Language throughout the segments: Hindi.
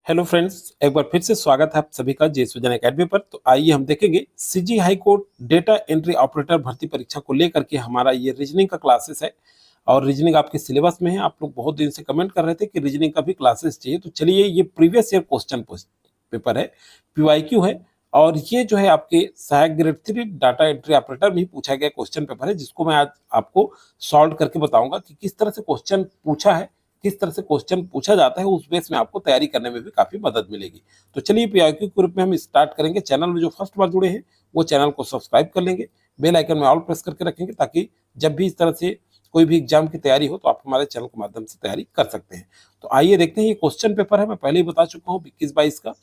हेलो फ्रेंड्स, एक बार फिर से स्वागत है आप सभी का जे सुजन एकेडमी पर। तो आइए हम देखेंगे CG high court data entry operator भर्ती परीक्षा को लेकर के हमारा ये रीजनिंग का क्लासेस है। और रीजनिंग आपके सिलेबस में है। आप लोग बहुत दिन से कमेंट कर रहे थे कि रीजनिंग का भी क्लासेस चाहिए, तो चलिए ये प्रीवियस ईयर क्वेश्चन पेपर है, पीवाईक्यू है। और ये जो है आपके सहायक ग्रेड 3 डाटा एंट्री ऑपरेटर में ही पूछा गया क्वेश्चन पेपर है, जिसको मैं आज आपको सॉल्व करके बताऊंगा कि किस तरह से क्वेश्चन पूछा है, किस तरह से क्वेश्चन पूछा जाता है। उस बेस में आपको तैयारी करने में भी काफी मदद मिलेगी। तो चलिए पीआईक्यू ग्रुप में हम स्टार्ट करेंगे। चैनल में जो फर्स्ट बार जुड़े हैं वो चैनल को सब्सक्राइब कर लेंगे, बेल आइकन में ऑल प्रेस करके रखेंगे, ताकि जब भी इस तरह से कोई भी एग्जाम की तैयारी हो तो आप हमारे चैनल के माध्यम से तैयारी कर सकते हैं। तो आइए देखते हैं, ये क्वेश्चन पेपर है, मैं पहले ही बता चुका हूँ 21-22 का।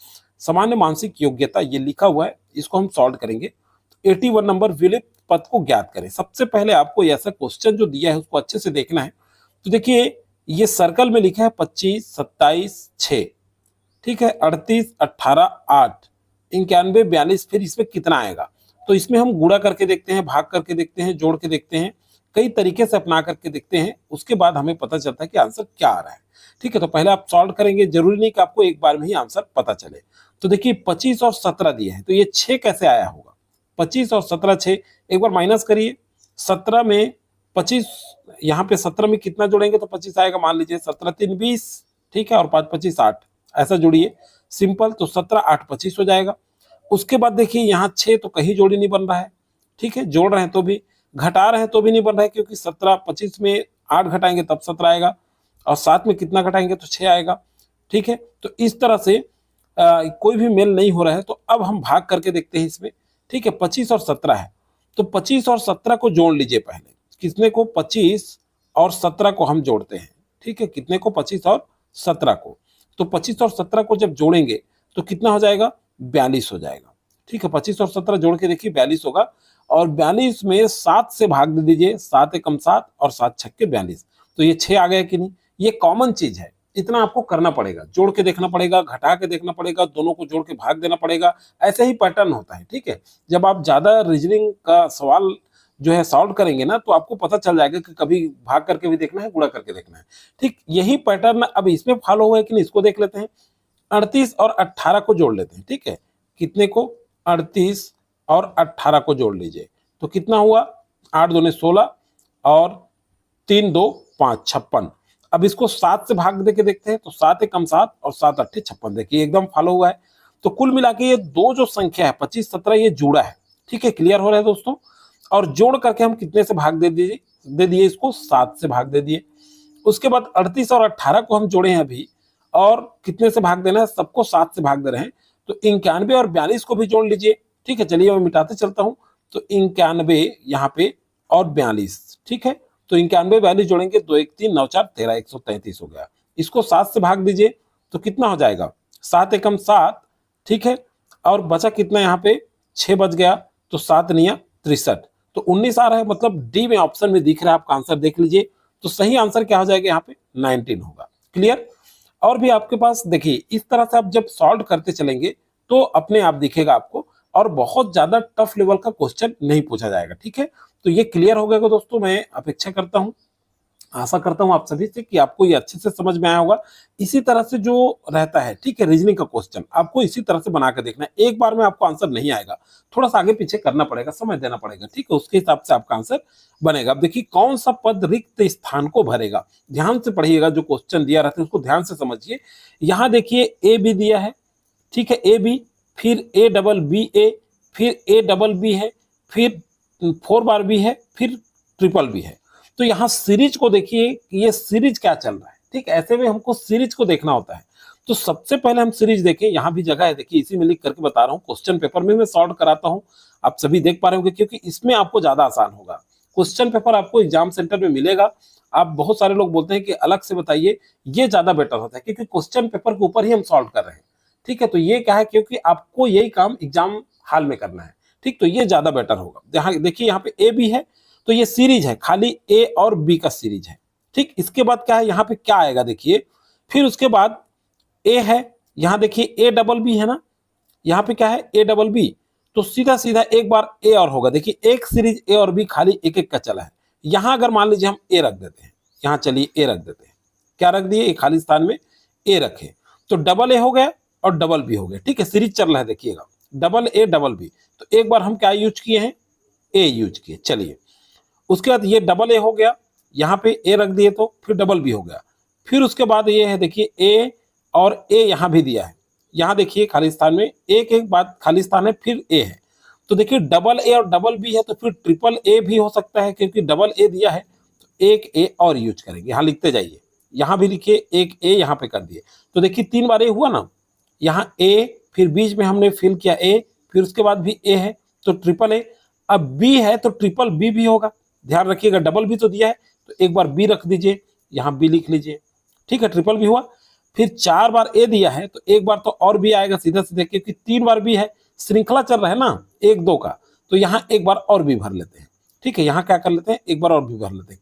सामान्य मानसिक योग्यता ये लिखा हुआ है, इसको हम सॉल्व करेंगे। 81 नंबर विलिप्त पद को ज्ञात करें। सबसे पहले आपको ऐसा क्वेश्चन जो दिया है उसको अच्छे से देखना है। तो देखिए, ये सर्कल में लिखा है 25, 27, 6, ठीक है, 38, 18, 8, 91, 42। फिर इसमें कितना आएगा? तो इसमें हम गुणा करके देखते हैं, भाग करके देखते हैं, जोड़ के देखते हैं, कई तरीके से अपना करके देखते हैं। उसके बाद हमें पता चलता है कि आंसर क्या आ रहा है। ठीक है, तो पहले आप सॉल्व करेंगे, जरूरी नहीं कि आपको एक बार में ही आंसर पता चले। तो देखिए 25 और 17 दिए हैं, तो ये 6 कैसे आया होगा? 25 और 17, 6, एक बार माइनस करिए। 17 में 25, यहाँ पे 17 में कितना जोड़ेंगे तो 25 आएगा? मान लीजिए 17 3 20, ठीक है, और 5 25 8, ऐसा जोड़िए सिंपल। तो 17 8 25 हो जाएगा। उसके बाद देखिए यहाँ 6 तो कहीं जोड़ी नहीं बन रहा है, ठीक है, जोड़ रहे हैं तो भी, घटा रहे हैं तो भी नहीं बन रहा है, क्योंकि 17 25 में 8 घटाएंगे तब 17 आएगा, और 7 में कितना घटाएंगे तो 6 आएगा। ठीक है, तो इस तरह से कोई भी मेल नहीं हो रहा है। तो अब हम भाग करके देखते हैं इसमें। ठीक है, 25 और 17 है, तो 25 और 17 को जोड़ लीजिए पहले। कितने को? 25 और 17 को हम जोड़ते हैं। ठीक है, कितने को? 25 और 17 को। तो 25 और 17 को जब जोड़ेंगे तो कितना हो जाएगा? 42 हो जाएगा। ठीक है, 25 और 17 जोड़ के देखिए 42 होगा। और 42 में 7 से भाग दे दीजिए, 7 एकम 7 और 7 छक्के 42। तो ये 6 आ गया कि नहीं? ये कॉमन चीज है, इतना आपको करना पड़ेगा, जोड़ के देखना पड़ेगा, घटा के देखना पड़ेगा, दोनों को जोड़ के भाग देना पड़ेगा। ऐसे ही पैटर्न होता है। ठीक है, जब आप ज्यादा रीजनिंग का सवाल जो है सॉल्व करेंगे ना, तो आपको पता चल जाएगा कि कभी भाग करके भी देखना है, गुणा करके देखना है। ठीक, यही पैटर्न अब इसमें फॉलो हुआ है कि नहीं, इसको देख लेते हैं। 38 और 18 को जोड़ लेते हैं। ठीक है, कितने को? 38 और 18 को जोड़ लीजिए, तो कितना हुआ? 8 दूने 16 और 3 2 5 56। अब इसको 7 से भाग दे के देखते हैं, तो 7 एकम 7 और 7 अट्ठे 56। देखिए एकदम फॉलो हुआ है। तो कुल मिला के ये दो जो संख्या है 25 17, ये जुड़ा है। ठीक है, क्लियर हो रहा है दोस्तों? और जोड़ करके हम कितने से भाग दे दिए इसको? 7 से भाग दे दिए। उसके बाद 38 और 18 को हम जोड़े हैं अभी, और कितने से भाग देना है? सबको 7 से भाग दे रहे हैं। तो 91 और 42 को भी जोड़ लीजिए। ठीक है, चलिए मैं मिटाते चलता हूं। तो 91 यहाँ पे और 42, ठीक है, तो 91 42 जोड़ेंगे, 2 1 3 9 4 13, 133 हो गया। इसको 7 से भाग दीजिए तो कितना हो जाएगा? 7 एकम 7, ठीक है, और बचा कितना यहाँ पे? 6 बच गया, तो 7 निया 63, तो 19 आ रहा है। मतलब डी में ऑप्शन में दिख रहा है, आपका आंसर देख लीजिए। तो सही आंसर क्या हो जाएगा यहाँ पे? 19 होगा। क्लियर? और भी आपके पास देखिए, इस तरह से आप जब सॉल्व करते चलेंगे तो अपने आप दिखेगा आपको, और बहुत ज्यादा टफ लेवल का क्वेश्चन नहीं पूछा जाएगा। ठीक है, तो ये क्लियर हो गया दोस्तों। मैं अपेक्षा करता हूं, आशा करता हूं आप सभी से कि आपको ये अच्छे से समझ में आया होगा। इसी तरह से जो रहता है, ठीक है, रीजनिंग का क्वेश्चन आपको इसी तरह से बना के देखना है। एक बार में आपको आंसर नहीं आएगा, थोड़ा सा आगे पीछे करना पड़ेगा, समय देना पड़ेगा। ठीक है, उसके हिसाब से आपका आंसर बनेगा। अब देखिए, कौन सा पद रिक्त स्थान को भरेगा? ध्यान से पढ़िएगा, जो क्वेश्चन दिया रहता है उसको ध्यान से समझिए। यहाँ देखिए ए बी दिया है, ठीक है, ए बी, फिर ए डबल बी ए, फिर ए डबल बी है, फिर 4 बार बी है, फिर ट्रिपल बी है। तो यहाँ सीरीज को देखिए, ये सीरीज क्या चल रहा है। ठीक, ऐसे में हमको सीरीज को देखना होता है। तो सबसे पहले हम सीरीज देखें, यहाँ भी जगह है, देखिए इसी में लिख करके बता रहा हूँ। क्वेश्चन पेपर में मैं सॉल्व कराता हूँ, आप सभी देख पा रहे होंगे, क्योंकि इसमें आपको ज्यादा आसान होगा। क्वेश्चन पेपर आपको एग्जाम सेंटर में मिलेगा। आप बहुत सारे लोग बोलते हैं कि अलग से बताइए, ये ज्यादा बेटर होता है, क्योंकि क्वेश्चन पेपर के ऊपर ही हम सॉल्व कर रहे हैं। ठीक है, तो ये क्या है, क्योंकि आपको यही काम एग्जाम हाल में करना है। ठीक, तो ये ज्यादा बेटर होगा। यहाँ देखिए, यहाँ पे ए बी है, तो ये सीरीज है, खाली ए और बी का सीरीज है। ठीक, इसके बाद क्या है, यहाँ पे क्या आएगा देखिए, फिर उसके बाद ए है, यहाँ देखिए ए डबल बी है ना, यहाँ पे क्या है? A double B. तो सीधा सीधा एक बार ए और होगा। देखिए एक सीरीज ए और बी खाली एक एक का चला है। यहाँ अगर मान लीजिए हम ए रख देते हैं, यहाँ चलिए ए रख देते हैं, क्या रख दिए? खाली स्थान में ए रखे, तो डबल ए हो गया और डबल बी हो गया, ठीक है, सीरीज चल रहा है देखिएगा, डबल ए डबल बी। तो एक बार हम क्या यूज किए हैं, ए यूज किए। चलिए उसके बाद ये डबल ए हो गया, यहाँ पे ए रख दिए तो फिर डबल बी हो गया। फिर उसके बाद ये है देखिए ए, और ए यहाँ भी दिया है, यहाँ देखिए खाली स्थान में एक एक बात खाली स्थान है, फिर ए है। तो देखिए डबल ए और डबल बी है तो फिर ट्रिपल ए भी हो सकता है, क्योंकि डबल ए दिया है तो एक ए और यूज करेंगे। यहाँ लिखते जाइए, यहाँ भी लिखिए एक ए यहाँ पे कर दिए। तो देखिए 3 बार ए हुआ ना, यहाँ ए, फिर बीच में हमने फिल किया ए, फिर उसके बाद भी ए है तो ट्रिपल ए। अब बी है तो ट्रिपल बी भी होगा, ध्यान रखिएगा, डबल बी तो दिया है तो एक बार बी रख दीजिए, यहाँ बी लिख लीजिए, ठीक है, ट्रिपल बी हुआ। फिर 4 बार ए दिया है तो एक बार तो और भी आएगा सीधा सीधा, क्योंकि 3 बार भी है, श्रृंखला चल रहा है ना 1 2 का, तो यहाँ एक बार और भी भर लेते हैं, ठीक है, यहाँ क्या कर लेते हैं, एक बार और भी भर लेते हैं।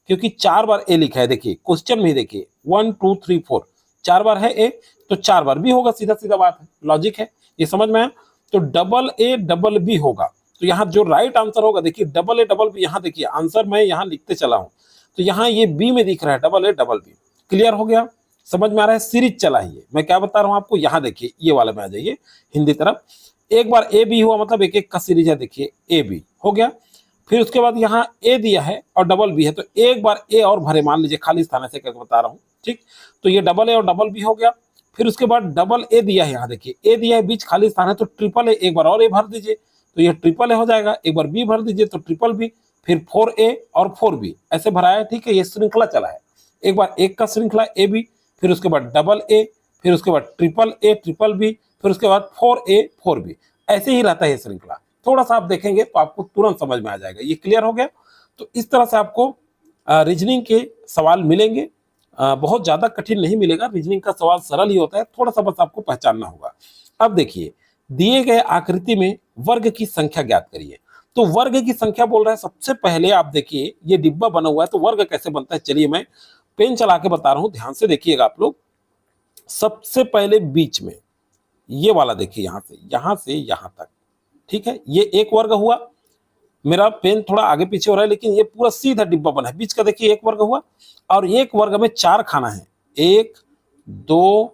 क्योंकि 4 बार ए लिखा है, देखिए क्वेश्चन में ही देखिए 1 2 3 4 4 बार है ए, तो 4 बार भी होगा, सीधा सीधा बात है, लॉजिक है, ये समझ में आया। तो डबल ए डबल बी होगा, तो यहाँ जो राइट आंसर होगा देखिए डबल ए डबल बी, यहाँ देखिए आंसर मैं यहाँ लिखते चला हूँ, तो यहाँ ये बी में दिख रहा है double A double B. Clear हो गया, समझ में आ रहा है, सीरीज चला ही है, मैं क्या बता रहा हूँ आपको, यहाँ देखिए ये वाला में आ जाइए हिंदी तरफ। एक बार ए बी हुआ मतलब एक एक का सीरीज है, देखिए ए बी हो गया। फिर उसके बाद यहाँ ए दिया है और डबल बी है, तो एक बार ए और भरे, मान लीजिए खाली स्थान से करके बता रहा हूँ, ठीक, तो ये डबल ए और डबल बी हो गया। फिर उसके बाद डबल ए दिया है, यहाँ देखिए ए दिया है, बीच खाली स्थान है, तो ट्रिपल ए, एक बार और ए भर दीजिए तो ये ट्रिपल ए हो जाएगा, एक बार बी भर दीजिए तो ट्रिपल बी, फिर 4 ए और 4 बी ऐसे भराया है, ठीक है, ये श्रृंखला चला है, एक बार एक का श्रृंखला ए बी, फिर उसके बाद डबल ए, फिर उसके बाद ट्रिपल ए ट्रिपल बी, फिर उसके बाद 4 ए 4 बी, ऐसे ही रहता है ये श्रृंखला। थोड़ा सा आप देखेंगे तो आपको तुरंत समझ में आ जाएगा। ये क्लियर हो गया। तो इस तरह से आपको रीजनिंग के सवाल मिलेंगे, बहुत ज्यादा कठिन नहीं मिलेगा, रीजनिंग का सवाल सरल ही होता है, थोड़ा सा बस आपको पहचानना होगा। अब देखिए दिए गए आकृति में वर्ग की संख्या ज्ञात करिए। तो वर्ग की संख्या बोल रहा है, सबसे पहले आप देखिए ये डिब्बा बना हुआ है, तो वर्ग कैसे बनता है, चलिए मैं पेन चला के बता रहा हूं, ध्यान से देखिएगा आप लोग। सबसे पहले बीच में ये वाला देखिए, यहां से यहां तक, ठीक है, ये एक वर्ग हुआ, मेरा पेन थोड़ा आगे पीछे हो रहा है लेकिन ये पूरा सीधा डिब्बा बना है, बीच का देखिए एक वर्ग हुआ, और एक वर्ग में 4 खाना है, 1 2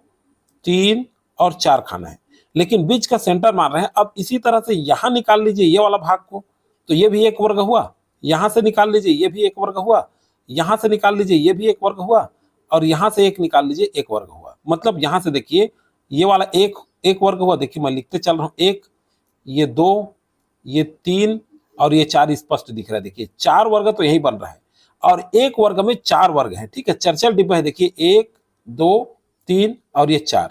3 और 4 खाना है, लेकिन बीच का सेंटर मान रहे हैं। अब इसी तरह से यहां निकाल लीजिए ये वाला भाग को, तो ये भी एक वर्ग हुआ, यहां से निकाल लीजिए ये भी एक वर्ग हुआ, यहां से निकाल लीजिए ये भी एक वर्ग हुआ, और यहां से एक निकाल लीजिए एक वर्ग हुआ। मतलब यहां से देखिए ये वाला एक वर्ग हुआ, देखिए मैं लिखते चल रहा हूं, 1 ये 2 ये 3 और ये 4 स्पष्ट दिख रहा है, देखिए 4 वर्ग तो यही बन रहा है, और एक वर्ग में 4 वर्ग है, ठीक है, चर्चल डिब्बा है, देखिए 1 2 3 और ये 4,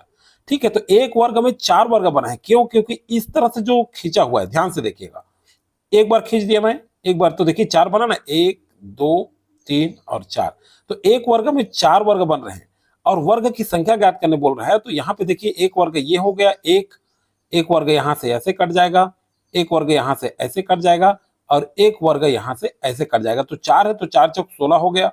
ठीक है। तो एक वर्ग में 4 वर्ग बना है, क्यों, क्योंकि इस तरह से जो खींचा हुआ है, ध्यान से देखिएगा, एक बार खींच दिया मैं, एक बार, तो देखिए 4 बना ना, 1 2 3 और 4, तो एक वर्ग में 4 वर्ग बन रहे हैं, और वर्ग की संख्या ज्ञात करने बोल रहा है। तो यहाँ पे देखिए एक वर्ग ये हो गया, एक वर्ग यहाँ से ऐसे कट जाएगा, एक वर्ग यहाँ से ऐसे कट जाएगा, और एक वर्ग यहाँ से ऐसे कट जाएगा, तो 4 है तो 4 चौक 16 हो गया,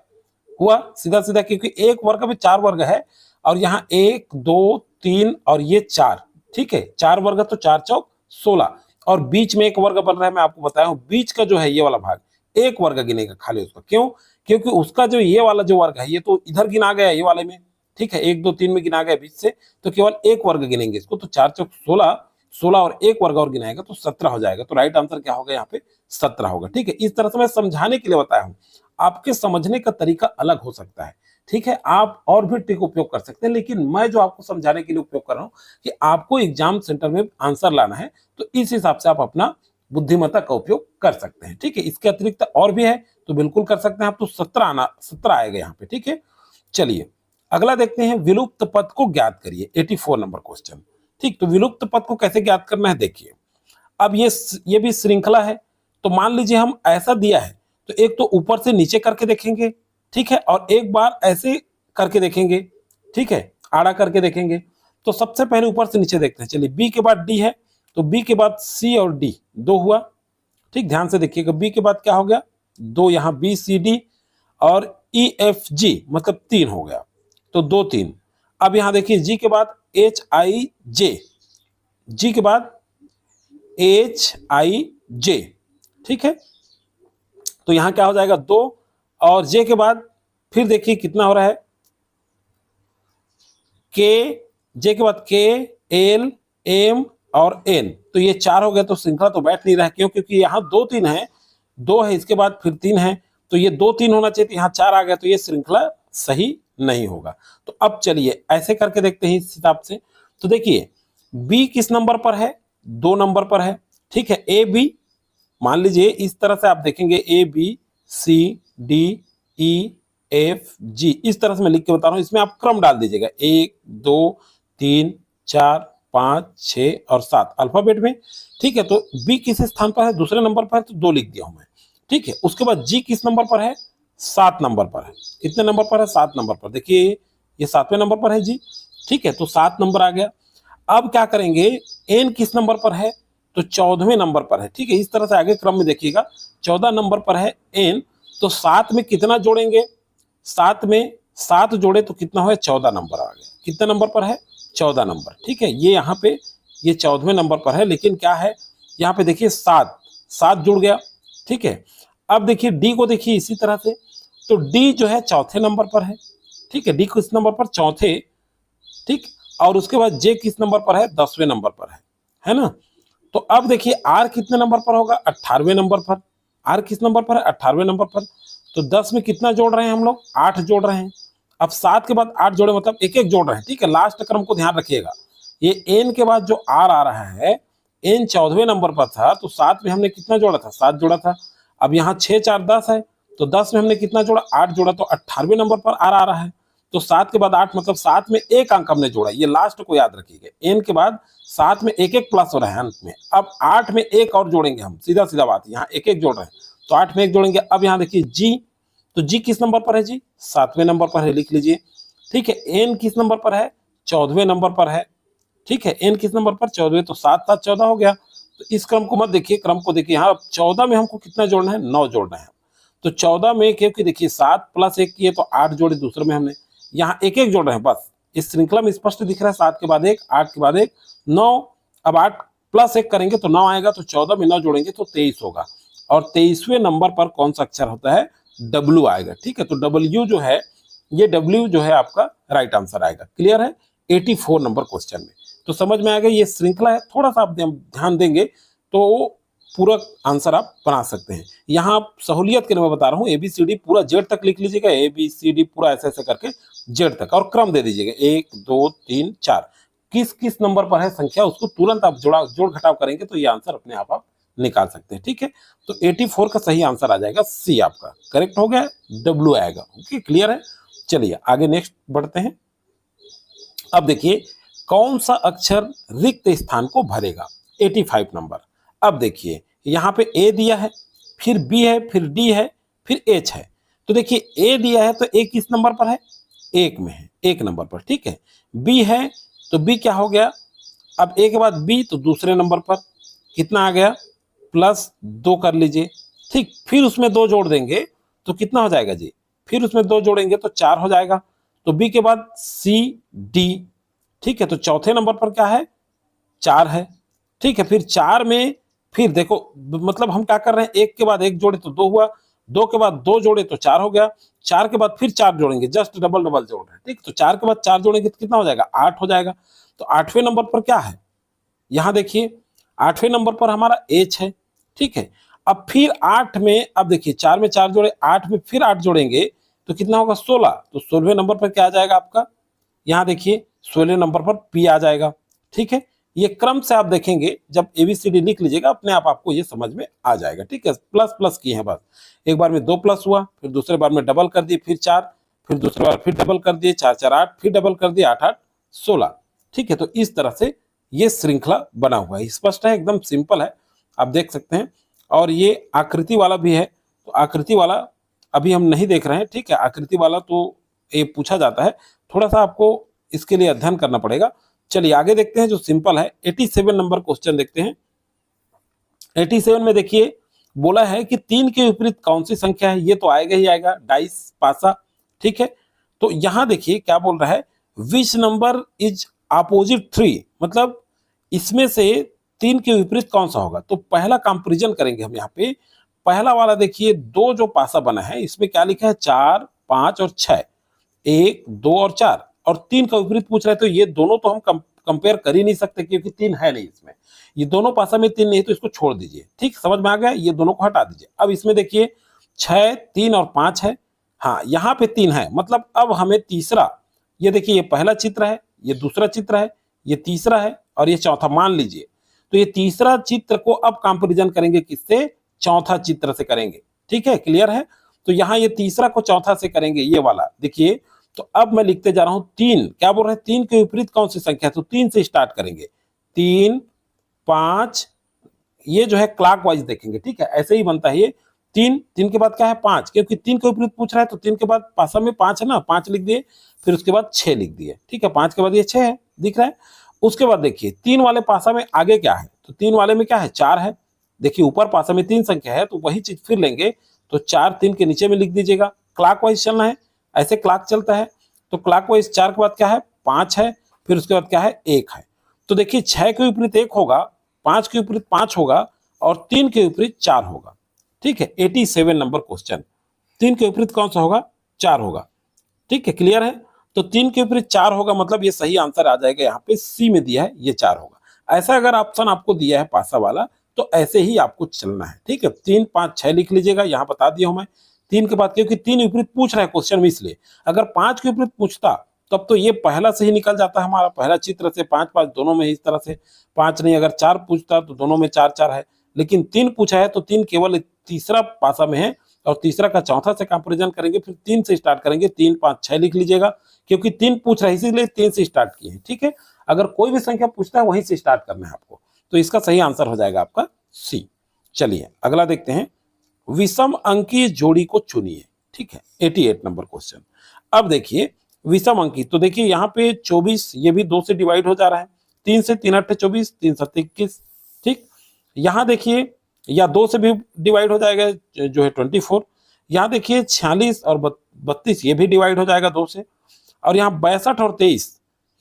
हुआ सीधा सीधा, क्योंकि एक वर्ग में 4 वर्ग है, और यहाँ 1 2 3 और ये 4, ठीक है, 4 वर्ग तो 4 चौक 16, और बीच में एक वर्ग बन रहा है, मैं आपको बताया हूं, बीच का जो है ये वाला भाग एक वर्ग गिनेगा खाली उसका, क्यों, क्योंकि उसका जो ये वाला जो वर्ग है ये तो इधर गिना गया ये वाले में, ठीक है, 1 2 3 में गिना गया बीच से, तो केवल एक वर्ग गिनेंगे इसको, तो 4 चौक 16, 16 और एक वर्ग और गिनाएगा तो 17 हो जाएगा। तो राइट आंसर क्या होगा यहाँ पे, 17 होगा, ठीक है। इस तरह से मैं समझाने के लिए बताया हूँ, आपके समझने का तरीका अलग हो सकता है, ठीक है, आप और भी ट्रिक उपयोग कर सकते हैं, लेकिन मैं जो आपको समझाने के लिए उपयोग कर रहा हूँ कि आपको एग्जाम सेंटर में आंसर लाना है, तो इस हिसाब से आप अपना बुद्धिमत्ता का उपयोग कर सकते हैं, ठीक है। इसके अतिरिक्त और भी है तो बिल्कुल कर सकते हैं आप, तो 17 आएगा यहाँ पे, ठीक है। चलिए अगला देखते हैं, विलुप्त पद को ज्ञात करिए, 84 नंबर क्वेश्चन, ठीक। तो विलुप्त पद को कैसे ज्ञात करना है, देखिए अब ये भी श्रृंखला है, तो मान लीजिए हम ऐसा दिया है, तो एक तो ऊपर से नीचे करके देखेंगे, ठीक है, और एक बार ऐसे करके देखेंगे, ठीक है, आड़ा करके देखेंगे। तो सबसे पहले ऊपर से नीचे देखते हैं, चलिए बी के बाद डी है, तो बी के बाद सी और डी 2 हुआ, ठीक, ध्यान से देखिएगा, बी के बाद क्या हो गया 2, यहाँ बी सी डी, और ई एफ जी मतलब 3 हो गया, तो 2 3। अब यहाँ देखिए जी के बाद एच आई जे, जी के बाद एच आई जे, ठीक है, तो यहां क्या हो जाएगा 2, और जे के बाद फिर देखिए कितना हो रहा है के जे के बाद के, एल, एम और एन, तो ये 4 हो गए। तो श्रृंखला तो बैठ नहीं रहा, क्यों? क्योंकि यहाँ 2 3 है, 2 है, इसके बाद फिर 3 है, तो ये 2 3 होना चाहिए, यहाँ 4 आ गया, तो ये श्रृंखला सही नहीं होगा। तो अब चलिए ऐसे करके देखते हैं इस हिसाब से। तो देखिए बी किस नंबर पर है? 2 नंबर पर है, ठीक है। ए बी, मान लीजिए इस तरह से आप देखेंगे, A B C D E F G, इस तरह से मैं लिख के बता रहा हूं। इसमें आप क्रम डाल दीजिएगा, 1 2 3 4 5 6 और 7 अल्फाबेट में, ठीक है। तो बी किस स्थान पर है? दूसरे नंबर पर है, तो 2 लिख दिया हूं मैं, ठीक है। उसके बाद जी किस नंबर पर है? 7 नंबर पर है। कितने नंबर पर है? 7 नंबर पर। देखिए ये 7वें नंबर पर है जी, ठीक है, तो 7 नंबर आ गया। अब क्या करेंगे, एन किस नंबर पर है? तो 14वें नंबर पर है, ठीक है। इस तरह से आगे क्रम में देखिएगा, 14 नंबर पर है एन, तो 7 में कितना जोड़ेंगे? 7 में 7 जोड़े तो कितना हुआ? 14 नंबर आ गया। कितने नंबर पर है? 14 नंबर, ठीक है। ये यहाँ पे ये 14वें नंबर पर है, लेकिन क्या है यहाँ पे देखिए 7 जुड़ गया, ठीक है। अब देखिए डी को देखिए इसी तरह से, तो डी जो है चौथे नंबर पर है, ठीक है। डी किस नंबर पर? चौथे, ठीक। और उसके बाद जे किस नंबर पर है? 10वें नंबर पर है ना। तो अब देखिए आर कितने नंबर पर होगा? 18वें नंबर पर। आर किस नंबर पर है? 18वें नंबर पर। तो 10 में कितना जोड़ रहे हैं हम लोग? 8 जोड़ रहे हैं। अब 7 के बाद 8 जोड़े, मतलब एक एक जोड़ रहे हैं, ठीक है। लास्ट क्रम को ध्यान रखिएगा, ये एन के बाद जो आर आ रहा है, एन 14वें नंबर पर था, तो 7 में हमने कितना जोड़ा था? 7 जोड़ा था। अब यहाँ 6 4 10 है, तो 10 में हमने कितना जोड़ा? 8 जोड़ा, तो 18वें नंबर पर आर आ रहा है। तो 7 के बाद 8, मतलब 7 में एक अंक हमने जोड़ा, ये लास्ट को याद रखिएगा। एन के बाद 7 में एक एक प्लस हो रहा है अंत में। अब 8 में एक और जोड़ेंगे हम, सीधा सीधा बात, यहाँ एक एक जोड़ रहे हैं, तो 8 में एक जोड़ेंगे। अब यहाँ देखिए जी, तो जी किस नंबर पर है जी? 7वें नंबर पर है, लिख लीजिए, ठीक है। एन किस नंबर पर है? 14वें नंबर पर है, ठीक है। एन किस नंबर पर? 14वें, तो 7 7 14 हो गया। तो इस क्रम को मत देखिए, क्रम को देखिए, यहाँ 14 में हमको कितना जोड़ना है? 9 जोड़ना है। तो 14 में क्योंकि देखिए 7 प्लस 1 किए, तो 8 जोड़े दूसरे में हमने, यहाँ एक एक जोड़ रहे हैं बस। इस श्रृंखला में स्पष्ट दिख रहा है, 7 के बाद 1, 8 के बाद 1, 9। अब 8 प्लस 1 करेंगे तो 9 आएगा, तो 14 में 9 जोड़ेंगे तो 23 होगा। और 23वें नंबर पर कौन सा अक्षर होता है? डब्ल्यू आएगा, ठीक है। तो डब्ल्यू जो है, ये डब्ल्यू जो है आपका राइट आंसर आएगा। क्लियर है? 84 नंबर क्वेश्चन में तो समझ में आ गया, ये श्रृंखला है, थोड़ा सा आप ध्यान देंगे तो पूरा आंसर आप बना सकते हैं। यहाँ आप सहूलियत के लिए मैं बता रहा हूँ, एबीसीडी पूरा जेड तक लिख लीजिएगा, एबीसीडी पूरा ऐसे ऐसे करके जेड तक, और क्रम दे दीजिएगा 1 2 3 4, किस किस नंबर पर है संख्या, उसको तुरंत आप जोड़ घटाव करेंगे तो ये आंसर अपने आप निकाल सकते हैं, ठीक है। तो 84 का सही आंसर आ जाएगा, सी आपका करेक्ट हो गया, डब्ल्यू आएगा। ओके, क्लियर है? चलिए आगे नेक्स्ट बढ़ते हैं। अब देखिए कौन सा अक्षर रिक्त स्थान को भरेगा? 85 नंबर। अब देखिए यहाँ पे ए दिया है, फिर बी है, फिर डी है, फिर एच है। तो देखिए ए दिया है, तो ए किस नंबर पर है? 1 में है, 1 नंबर पर, ठीक है। बी है, तो बी क्या हो गया? अब ए के बाद बी, तो दूसरे नंबर पर कितना आ गया? +2 कर लीजिए, ठीक। फिर उसमें 2 जोड़ देंगे तो कितना हो जाएगा जी? फिर उसमें 2 जोड़ेंगे तो 4 हो जाएगा। तो बी के बाद सी डी, ठीक है। तो चौथे नंबर पर क्या है? 4 है, ठीक है। फिर 4 में फिर देखो, मतलब हम क्या कर रहे हैं, 1 के बाद 1 जोड़े तो 2 हुआ, 2 के बाद 2 जोड़े तो 4 हो गया, 4 के बाद फिर 4 जोड़ेंगे, जस्ट डबल डबल जोड़ रहे हैं, ठीक। तो 4 के बाद 4 जोड़ेंगे तो कितना हो जाएगा? 8 हो जाएगा। तो 8वें नंबर पर क्या है? यहाँ देखिए 8वें नंबर पर हमारा एच है, ठीक है। अब फिर 8 में, अब देखिए 4 में 4 जोड़े, 8 में फिर 8 जोड़ेंगे तो कितना होगा? 16। तो 16वें नंबर पर क्या आ जाएगा आपका? यहाँ देखिए 16 नंबर पर पी आ जाएगा, ठीक है। ये क्रम से आप देखेंगे, जब एबीसीडी लिख लीजिएगा अपने आप आपको ये समझ में आ जाएगा, ठीक है। प्लस प्लस किए हैं बस, एक बार में 2 प्लस हुआ, फिर दूसरे बार में डबल कर दिए, फिर 4, फिर दूसरे बार फिर डबल कर दिए, 4 4 8, फिर डबल कर दिए, 8 8 16, ठीक है। तो इस तरह से ये श्रृंखला बना हुआ है, स्पष्ट है, एकदम सिंपल है, आप देख सकते हैं। और ये आकृति वाला भी है, तो आकृति वाला अभी हम नहीं देख रहे हैं, ठीक है। आकृति वाला तो ये पूछा जाता है, थोड़ा सा आपको इसके लिए अध्ययन करना पड़ेगा। चलिए आगे देखते हैं जो सिंपल है, 87 नंबर क्वेश्चन देखते हैं। 87 में देखिए बोला है कि 3 के विपरीत कौन सी संख्या है? ये तो आएगा ही आएगा, डाइस पासा, ठीक है। तो यहां देखिए क्या बोल रहा है, विच नंबर इज अपोजिट 3, मतलब इसमें से 3 के विपरीत कौन सा होगा? तो पहला कंपैरिजन करेंगे हम यहाँ पे। पहला वाला देखिए, 2 जो पासा बना है इसमें क्या लिखा है? 4 5 और 6, 1 2 और 4, और 3 का विपरीत पूछ रहा है, तो ये दोनों तो हम कंपेयर कर ही नहीं सकते क्योंकि 3 है नहीं इसमें। ये दोनों पासा में 3 नहीं तो इसको छोड़ दीजिए। ठीक, समझ में आ गया, ये दोनों को हटा दीजिए। अब इसमें देखिए 6, 3 और 5 है। हाँ, यहाँ पे 3 है, मतलब अब हमें तीसरा, ये देखिए ये पहला चित्र है, ये दूसरा चित्र है, ये तीसरा है और ये चौथा मान लीजिए। तो ये तीसरा चित्र को अब कंपैरिजन करेंगे किससे? चौथा चित्र से करेंगे। ठीक है, क्लियर है? तो यहाँ ये तीसरा को चौथा से करेंगे, ये वाला देखिए। तो अब मैं लिखते जा रहा हूं 3, क्या बोल रहे हैं? 3 के विपरीत कौन सी संख्या है? तो 3 से स्टार्ट करेंगे, 3, 5, ये जो है क्लॉकवाइज देखेंगे। ठीक है, ऐसे ही बनता है ये। 3 के बाद क्या है? 5, क्योंकि 3 के विपरीत पूछ रहा है तो 3 के बाद पासा में 5 है ना, 5 लिख दिए, फिर उसके बाद 6 लिख दिए। ठीक है, 5 के बाद ये 6 है, दिख रहा है। उसके बाद देखिए 3 वाले पासा में आगे क्या है? तो 3 वाले में क्या है? 4 है। देखिए ऊपर पासा में 3 संख्या है, तो वही चीज फिर लेंगे, तो 4 3 के नीचे में लिख दीजिएगा। क्लॉकवाइज चलना है, ऐसे क्लॉक चलता है। तो क्लॉकवाइज 4 के बाद क्या है? 5 है, फिर उसके बाद क्या है? 1 है। तो देखिए 6 के विपरीत 1 होगा, 5 के विपरीत 5 होगा और 3 के विपरीत 4 होगा। ठीक है, 87 नंबर क्वेश्चन। 3 के विपरीत कौन सा होगा? 4 होगा। ठीक है, क्लियर है? तो 3 के विपरीत 4 होगा, मतलब ये सही आंसर आ जाएगा। यहाँ पे सी में दिया है ये 4 होगा। ऐसा अगर ऑप्शन आपको दिया है पासा वाला, तो ऐसे ही आपको चलना है। ठीक है, 3, 5, 6 लिख लीजिएगा, यहाँ बता दिया हूं मैं। 3 के बाद, क्योंकि 3 विपरीत पूछ रहा है क्वेश्चन में, इसलिए। अगर 5 के विपरीत पूछता तब तो ये पहला से ही निकल जाता है हमारा, पहला चित्र से 5 5 दोनों में इस तरह से। 5 नहीं, अगर 4 पूछता तो दोनों में 4 4 है, लेकिन 3 पूछा है तो 3 केवल तीसरा पासा में है, और तीसरा का चौथा से कंपैरिजन करेंगे, फिर 3 से स्टार्ट करेंगे। 3, 5, 6 लिख लीजिएगा, क्योंकि 3 पूछ रहा है इसीलिए 3 से स्टार्ट किए हैं। ठीक है, अगर कोई भी संख्या पूछता है वहीं से स्टार्ट करना है आपको। तो इसका सही आंसर हो जाएगा आपका सी। चलिए अगला देखते हैं, विषम अंकीय जोड़ी को चुनिए। ठीक है, 88 नंबर क्वेश्चन। अब देखिए विषम अंकी, तो देखिए यहाँ पे 24, ये भी 2 से डिवाइड हो जा रहा है। 3 से 3 8 24, 3 7 21। ठीक, यहाँ देखिए या 2 से भी डिवाइड हो जाएगा जो है 24। यहाँ देखिए 46 और 32, ये भी डिवाइड हो जाएगा 2 से। और यहाँ 62 और 23,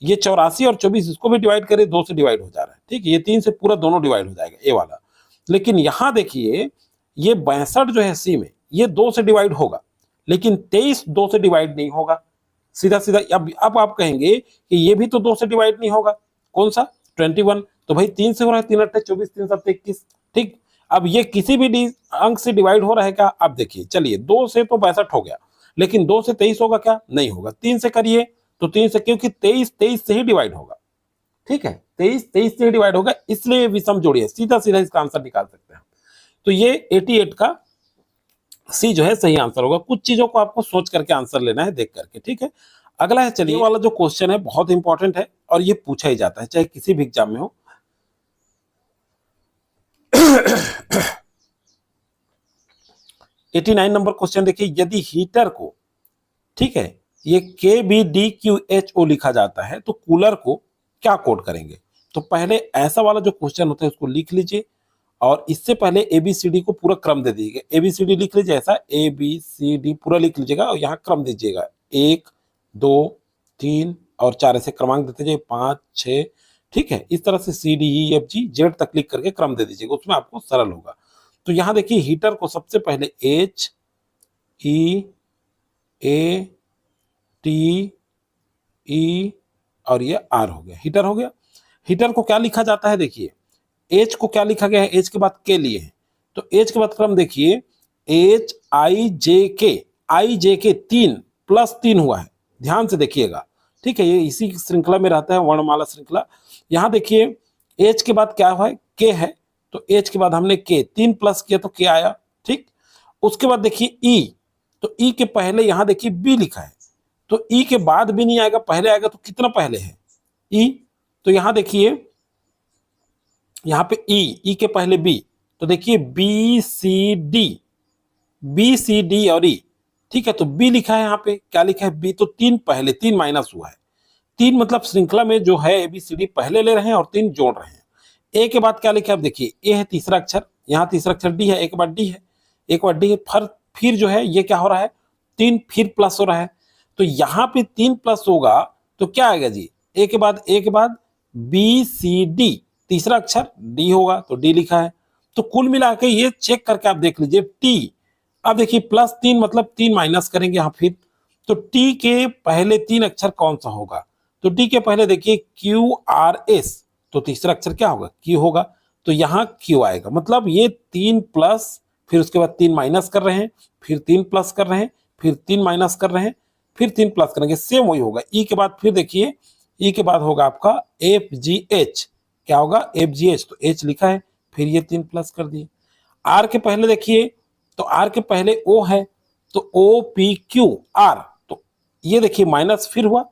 ये 84 और 24, इसको भी डिवाइड करें, 2 से डिवाइड हो जा रहा है। ठीक है, ये 3 से पूरा दोनों डिवाइड हो जाएगा, ये वाला। लेकिन यहाँ देखिए ये 62 जो है सी में, ये 2 से डिवाइड होगा, लेकिन 23 2 से डिवाइड नहीं होगा। सीधा सीधा अब आप कहेंगे कि ये भी तो 2 से डिवाइड नहीं होगा, कौन सा? 21। तो भाई 3 से हो रहा है, 3 8 24, 3 7 21। ठीक, अब ये किसी भी अंक से डिवाइड हो रहा है क्या? अब देखिए, चलिए 2 से तो 62 हो गया, लेकिन 2 से 23 होगा क्या? नहीं होगा। 3 से करिए, तो 3 से, क्योंकि 23 23 से ही डिवाइड होगा। ठीक है, 23 23 से ही डिवाइड होगा, इसलिए विषम जोड़ी है। सीधा सीधा इसका आंसर निकाल सकते हैं। तो ये 88 का सी जो है सही आंसर होगा। कुछ चीजों को आपको सोच करके आंसर लेना है, देख करके। ठीक है, अगला है, चलिए वाला जो क्वेश्चन है बहुत इंपॉर्टेंट है और ये पूछा ही जाता है चाहे किसी भी एग्जाम में हो। 89 नंबर क्वेश्चन देखिए, यदि हीटर को, ठीक है, ये KBDQHO लिखा जाता है, तो कूलर को क्या कोड करेंगे? तो पहले ऐसा वाला जो क्वेश्चन होता है उसको लिख लीजिए, और इससे पहले ABCD को पूरा क्रम दे दीजिएगा। ABCD लिख लीजिए, ऐसा ABCD पूरा लिख लीजिएगा और यहाँ क्रम दीजिएगा, 1 2 3 और 4, ऐसे क्रमांक देते जाइए, 5 6। ठीक है, इस तरह से CDEFG Z तक लिख करके क्रम दे दीजिएगा, उसमें आपको सरल होगा। तो यहाँ देखिए हीटर को सबसे पहले HEATE और ये R हो गया, हीटर हो गया। हीटर को क्या लिखा जाता है? देखिए H को क्या लिखा गया है? H के बाद K लिए हैं, तो H के बाद क्रम देखिए, HIJK 3 प्लस 3 हुआ है, ध्यान से देखिएगा। ठीक है, ये इसी श्रृंखला में रहता है, वर्णमाला श्रृंखला। यहाँ देखिए H के बाद क्या है? K है, तो H के बाद हमने K 3 प्लस किया तो K आया। ठीक, उसके बाद देखिए E, तो E के पहले यहाँ देखिए B लिखा है, तो E के बाद भी नहीं आएगा, पहले आएगा, तो कितना पहले है? E। तो यहाँ देखिए, यहाँ पे E के पहले B, तो देखिए BCD और E। ठीक है, तो B लिखा है, यहाँ पे क्या लिखा है? B, तो 3 पहले, 3 माइनस हुआ है। 3 मतलब श्रृंखला में जो है ABCD पहले ले रहे हैं और 3 जोड़ रहे हैं। A के बाद क्या लिखा है? अब देखिए A है तीसरा अक्षर, यहाँ तीसरा अक्षर D है, A के बाद D है, A के बाद D है, फिर जो है ये क्या हो रहा है? 3 फिर प्लस हो रहा है, तो यहाँ पे 3 प्लस होगा तो क्या आएगा जी? A के बाद BCD, तीसरा अक्षर D होगा, तो D लिखा है। तो कुल मिला के ये चेक करके आप देख लीजिए T। अब देखिए +3 मतलब 3 माइनस करेंगे यहाँ, फिर तो टी के पहले 3 अक्षर कौन सा होगा? तो टी के पहले देखिए QRS, तो तीसरा अक्षर क्या होगा? Q होगा, तो यहाँ Q आएगा। मतलब ये 3 प्लस, फिर उसके बाद 3 माइनस कर रहे हैं, फिर 3 प्लस कर रहे हैं, फिर 3 माइनस कर रहे हैं, फिर 3 प्लस करेंगे, सेम वही होगा। ई के बाद फिर देखिए, ई के बाद होगा आपका FGH। क्या होगा? FGH, तो H लिखा है, फिर ये 3 प्लस कर दिए। आर के पहले देखिए, तो आर के पहले O है, तो OPQR, तो ये देखिए माइनस फिर हुआ,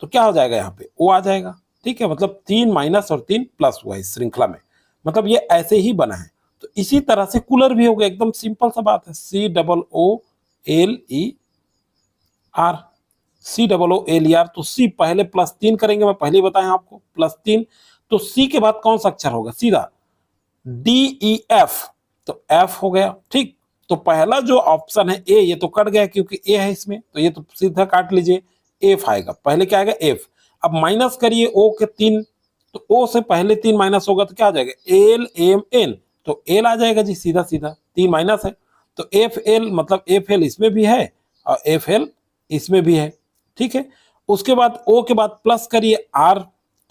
तो क्या हो जाएगा? यहाँ पे O आ जाएगा। ठीक है, मतलब 3 माइनस और 3 प्लस हुआ इस श्रृंखला में, मतलब ये ऐसे ही बना है। तो इसी तरह से कूलर भी हो गया, एकदम सिंपल सा बात है। COOLER, COOLER, तो C पहले +3 करेंगे, मैं पहले ही बताया आपको, +3, तो C के बाद कौन सा अक्षर होगा? सीधा DEF, तो F हो गया। ठीक, तो पहला जो ऑप्शन है A, ये तो कट गया क्योंकि A है इसमें, तो ये तो सीधा काट लीजिए, F आएगा। पहले क्या आएगा? F। अब माइनस करिए O के 3, तो O से पहले 3 माइनस होगा तो क्या आ जाएगा? LMN, तो L आ जाएगा जी, सीधा सीधा, 3 माइनस है, तो FL, मतलब FL इसमें भी है और FL इसमें भी है। ठीक है, उसके बाद O के बाद प्लस करिए R।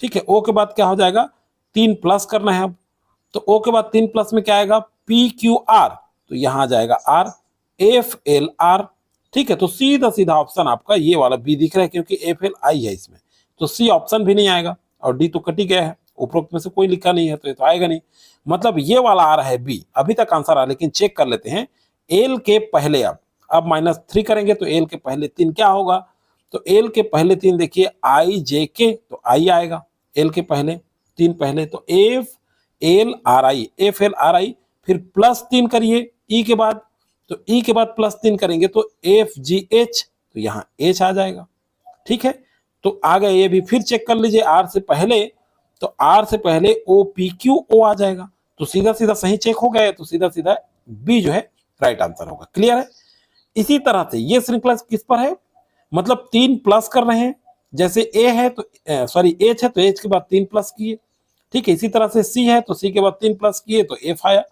ठीक है, O के बाद क्या हो जाएगा? 3 प्लस करना है अब, तो O के बाद 3 प्लस में क्या आएगा? PQR, तो यहां आ जाएगा R, FLR। ठीक है, तो सीधा सीधा ऑप्शन आपका ये वाला बी दिख रहा है, क्योंकि FLI है इसमें, तो सी ऑप्शन भी नहीं आएगा, और डी तो कट ही गया है, उपरोक्त में से कोई लिखा नहीं है, तो ये तो आएगा नहीं। मतलब ये वाला आ रहा है बी, अभी तक आंसर आ, लेकिन चेक कर लेते हैं। एल के पहले अब -3 करेंगे, तो एल के पहले 3 क्या होगा? तो एल के पहले 3 देखिए IJK, तो आई आएगा एल के पहले 3, पहले तो FLRI, FLRI, फिर +3 करिए ई के बाद, तो ई के बाद +3 करेंगे तो FGH, तो यहाँ H आ जाएगा। ठीक है, तो आ गए ये भी, फिर चेक कर लीजिए आर से पहले, तो आर से पहले OPQO आ जाएगा, तो सीधा सीधा सही चेक हो गया, तो सीधा सीधा बी जो है राइट आंसर होगा। क्लियर है? इसी तरह से ये श्रृंखला किस पर है? मतलब 3 प्लस कर रहे हैं, जैसे ए है तो सॉरी एच है, तो एच के बाद 3 प्लस किए। ठीक है, इसी तरह से सी है, तो सी के बाद 3 प्लस किए तो एफ आया,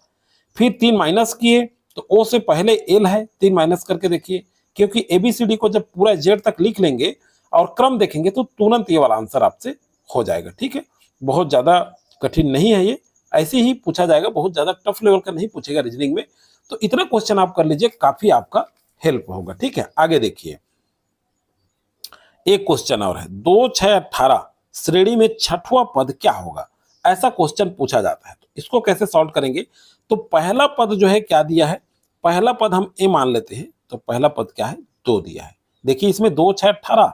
फिर 3 माइनस किए, तो ओ से पहले एल है, 3 माइनस करके देखिए, क्योंकि एबीसीडी को जब पूरा जेड तक लिख लेंगे और क्रम देखेंगे तो तुरंत ये वाला आंसर आपसे हो जाएगा। ठीक है, बहुत ज्यादा कठिन नहीं है ये, ऐसे ही पूछा जाएगा, बहुत ज्यादा टफ लेवल का नहीं पूछेगा रीजनिंग में, तो इतना क्वेश्चन आप कर लीजिए, काफी आपका हेल्प होगा। ठीक है, आगे देखिए, एक क्वेश्चन और है, 2, 6, 18 श्रेणी में छठवां पद क्या होगा? ऐसा क्वेश्चन पूछा जाता है, तो इसको कैसे सॉल्व करेंगे? तो पहला पद जो है क्या दिया है? पहला पद हम ए मान लेते हैं, तो पहला पद क्या है? 2 दिया है। देखिए इसमें 2, 6, 18,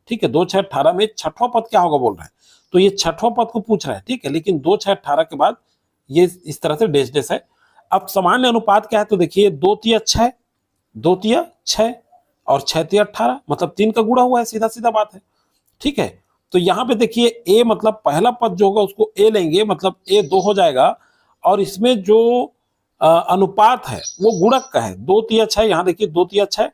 ठीक है, 2, 6, 18 में छठवां पद क्या होगा बोल रहा है, तो ये छठवां पद को पूछ रहा है। ठीक है, लेकिन 2, 6, 18 के बाद ये इस तरह से डेश डेश है। अब सामान्य अनुपात क्या है? तो देखिए 2 तिया 6, 2 तिया 6 और 6 तिया 18, मतलब 3 का गुणा हुआ है, सीधा सीधा बात है। ठीक है, तो यहाँ पे देखिए ए, मतलब पहला पद जो होगा उसको ए लेंगे, मतलब ए 2 हो जाएगा, और इसमें जो अनुपात है वो गुणक का है, 2 तिया 6, यहाँ देखिए 2 तिया 6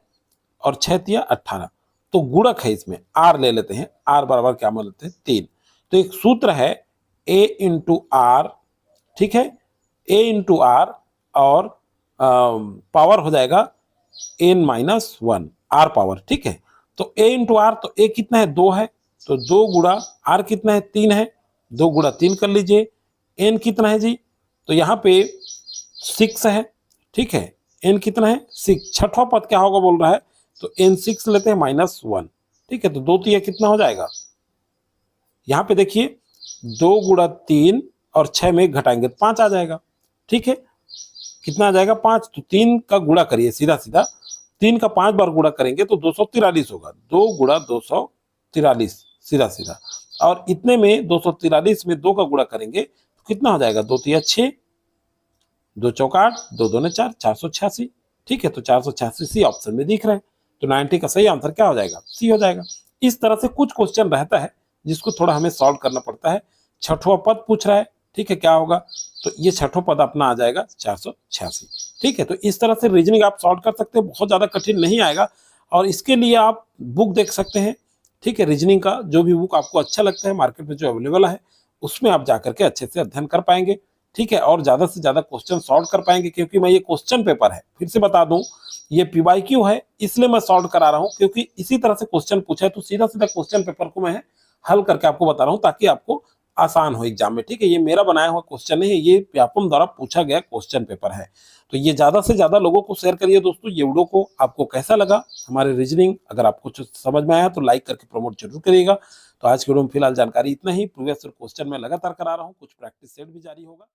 और 6 तिया 18, तो गुणक है, इसमें आर ले लेते हैं, आर बराबर क्या मान लेते हैं? 3। तो एक सूत्र है ए इंटू आर, ठीक है, ए इंटू आर, और पावर हो जाएगा n-1 आर पावर। ठीक है, तो a इंटू आर, तो a कितना है? 2 है, तो 2 गुणा r कितना है? 3 है, 2 गुणा 3 कर लीजिए। n कितना है जी? तो यहाँ पे 6 है। ठीक है, n कितना है? 6। छठवां पद क्या होगा बोल रहा है, तो n6 लेते हैं -1। ठीक है, तो 2 तिया कितना हो जाएगा? यहाँ पे देखिए 2 गुणा 3 और 6 में घटाएंगे तो 5 आ जाएगा। ठीक है, कितना आ जाएगा? 5। तो 3 का गुणा करिए, सीधा सीधा 3 का 5 बार गुणा करेंगे तो 243 होगा, 2 गुणा 243, सीधा सीधा, और इतने में 243 में 2 का गुणा करेंगे तो कितना हो जाएगा? 2 तिया 6, 2 चौका 8, 2 दूने 4, 486। ठीक है, तो 486 सी ऑप्शन में दिख रहा है, तो 90 का सही आंसर क्या हो जाएगा? सी हो जाएगा। इस तरह से कुछ क्वेश्चन रहता है जिसको थोड़ा हमें सॉल्व करना पड़ता है। छठवां पद पूछ रहा है, ठीक है, क्या होगा? तो ये छठवां पद अपना आ जाएगा 486। ठीक है, तो इस तरह से रीजनिंग आप सॉल्व कर सकते हैं, बहुत ज्यादा कठिन नहीं आएगा, और इसके लिए आप बुक देख सकते हैं। ठीक है, रीजनिंग का जो भी बुक आपको अच्छा लगता है मार्केट में जो अवेलेबल है, उसमें आप जाकर के अच्छे से अध्ययन कर पाएंगे। ठीक है, और ज्यादा से ज्यादा क्वेश्चन सॉल्व कर पाएंगे, क्योंकि मैं ये क्वेश्चन पेपर है, फिर से बता दूं, ये पीवाईक्यू है, इसलिए मैं सॉल्व करा रहा हूं क्योंकि इसी तरह से क्वेश्चन पूछा है, तो सीधा सीधा क्वेश्चन पेपर को मैं हल करके आपको बता रहा हूं ताकि आपको आसान हो एग्जाम में। ठीक है, ये मेरा बनाया हुआ क्वेश्चन नहीं है, ये व्यापम द्वारा पूछा गया क्वेश्चन पेपर है। तो ये ज्यादा से ज्यादा लोगों को शेयर करिए दोस्तों। ये वीडियो को आपको कैसा लगा हमारे रीजनिंग, अगर आपको कुछ समझ में आया तो लाइक करके प्रमोट जरूर करिएगा। तो आज के वीडियो में फिलहाल जानकारी इतना ही। प्रीवियस क्वेश्चन में लगातार करा रहा हूँ, कुछ प्रैक्टिस सेट भी जारी होगा।